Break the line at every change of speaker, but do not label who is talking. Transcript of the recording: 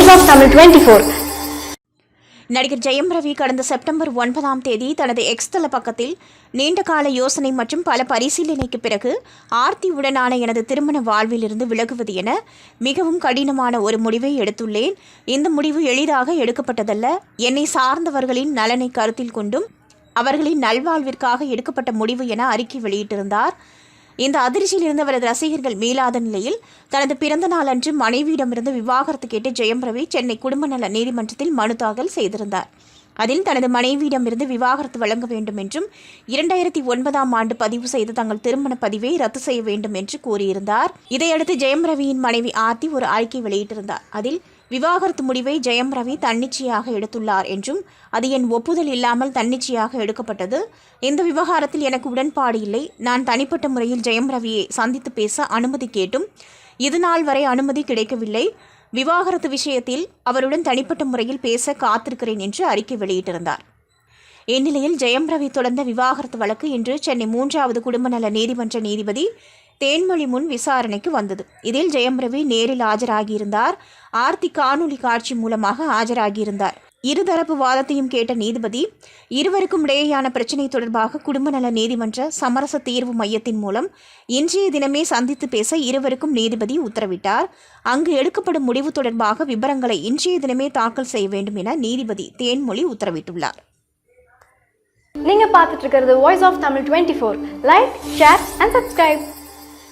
Voice of Tamil 24.
நடிகர் ஜெயம் ரவி கடந்த September 9ஆம் தேதி தனது எக்ஸ் தள பக்கத்தில் நீண்டகால யோசனை மற்றும் பல பரிசீலனைக்கு பிறகு ஆர்த்தியுடனான எனது திருமண வாழ்விலிருந்து விலகுவது என மிகவும் கடினமான ஒரு முடிவை எடுத்துள்ளேன். இந்த முடிவு எளிதாக எடுக்கப்பட்டதல்ல. என்னை சார்ந்தவர்களின் நலனை கருத்தில் கொண்டும் அவர்களின் நல்வாழ்விற்காக எடுக்கப்பட்ட முடிவு என அறிக்கை வெளியிட்டிருந்தார். இந்த அதிர்ச்சியில் இருந்த அவரது ரசிகர்கள் மீளாத நிலையில் தனது பிறந்த நாள் அன்று மனைவியிடமிருந்து விவாகரத்து கேட்டு ஜெயம் ரவி சென்னை குடும்ப நல நீதிமன்றத்தில் மனு தாக்கல் செய்திருந்தார். அதில் தனது மனைவியிடமிருந்து விவாகரத்து வழங்க வேண்டும் என்றும் 2009ஆம் ஆண்டு பதிவு செய்த தங்கள் திருமண பதிவை ரத்து செய்ய வேண்டும் என்று கூறியிருந்தார். இதையடுத்து ஜெயம் ரவியின் மனைவி ஆர்த்தி ஒரு அறிக்கை வெளியிட்டிருந்தார். அதில் விவாகரத்து முடிவை ஜெயம் ரவி தன்னிச்சையாக எடுத்துள்ளார் என்றும் அது என் ஒப்புதல் இல்லாமல் தன்னிச்சையாக எடுக்கப்பட்டது. இந்த விவகாரத்தில் எனக்கு உடன்பாடு இல்லை. நான் தனிப்பட்ட முறையில் ஜெயம் ரவியை சந்தித்து பேச அனுமதி கேட்டும் இதுநாள் வரை அனுமதி கிடைக்கவில்லை. விவாகரத்து விஷயத்தில் அவருடன் தனிப்பட்ட முறையில் பேச காத்திருக்கிறேன் என்று அறிக்கை வெளியிட்டிருந்தார். இந்நிலையில் ஜெயம் ரவி தொடர்ந்த விவாகரத்து வழக்கு இன்று சென்னை 3வது குடும்ப நல நீதிமன்ற நீதிபதி தேன்மொழி முன் விசாரணைக்கு வந்தது. இதில் ஜெயம் ரவி நேரில் ஆஜராகியிருந்தார். ஆர்த்தி காணொலி காட்சி மூலமாக ஆஜராகியிருந்தார். இருதரப்பு வாதத்தையும் கேட்ட நீதிபதி இருவருக்கும் இடையேயான பிரச்சினை தொடர்பாக குடும்ப நல நீதிமன்ற சமரச தீர்வு மையத்தின் மூலம் இன்றைய தினமே சந்தித்து பேச இருவருக்கும் நீதிபதி உத்தரவிட்டார். அங்கு எடுக்கப்படும் முடிவு தொடர்பாக விபரங்களை இன்றைய தினமே தாக்கல் செய்ய வேண்டும் என நீதிபதி தேன்மொழி உத்தரவிட்டுள்ளார்.
நீங்க பார்த்துட்டு இருக்கிறது voice of Tamil 24. Like, share and subscribe.